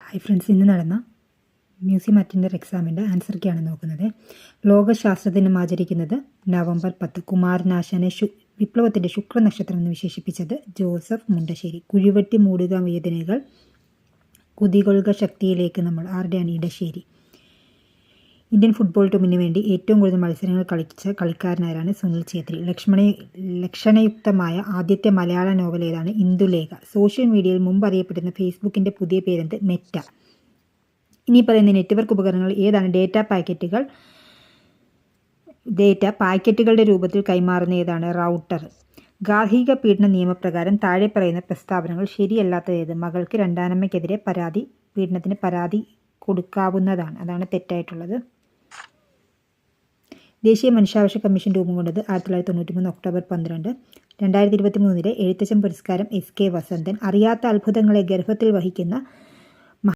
Hi friends, ഇന്ന് നടന്ന museum attender എക്സാമിൻ്റെ ആൻസർ കീയാണ് നോക്കുന്നത്. ലോകശാസ്ത്ര ദിനം ആചരിക്കുന്നത് നവംബർ 10. കുമാരനാശാനെ വിപ്ലവത്തിൻ്റെ ശുക്രനക്ഷത്രം എന്ന് വിശേഷിപ്പിച്ചത് ജോസഫ് മുണ്ടശ്ശേരി. കുഴിവെട്ടി മൂടുക വേദനകൾ കുതികൊള്ളുക ശക്തിയിലേക്ക് നമ്മൾ ആരുടെയാണ്? ഇടശ്ശേരി. ഇന്ത്യൻ ഫുട്ബോൾ ടീമിന് വേണ്ടി ഏറ്റവും കൂടുതൽ മത്സരങ്ങൾ കളിച്ച കളിക്കാരനാരാണ്? സുനിൽ ഛേത്രി. ലക്ഷണയുക്തമായ ആദ്യത്തെ മലയാള നോവൽ ഏതാണ്? ഇന്ദുലേഖ. സോഷ്യൽ മീഡിയയിൽ മുമ്പ് അറിയപ്പെടുന്ന ഫേസ്ബുക്കിൻ്റെ പുതിയ പേരെന്ത്? മെറ്റ. ഇനി പറയുന്ന നെറ്റ്വർക്ക് ഉപകരണങ്ങൾ ഏതാണ്? ഡേറ്റ പാക്കറ്റുകളുടെ രൂപത്തിൽ കൈമാറുന്ന ഏതാണ്? റൗട്ടർ. ഗാർഹിക പീഡന നിയമപ്രകാരം താഴെ പറയുന്ന പ്രസ്താവനകൾ ശരിയല്ലാത്തത് ഏത്? മകൾക്ക് രണ്ടാനമ്മയ്ക്കെതിരെ പീഡനത്തിന് പരാതി കൊടുക്കാവുന്നതാണ്. അതാണ് തെറ്റായിട്ടുള്ളത്. ദേശീയ മനുഷ്യാവകാശ കമ്മീഷൻ രൂപം കൊണ്ടത് 1993 ഒക്ടോബർ 12. 2023 എഴുത്തച്ഛൻ പുരസ്കാരം എസ് കെ വസന്തൻ. അറിയാത്ത അത്ഭുതങ്ങളെ ഗർഭത്തിൽ വഹിക്കുന്ന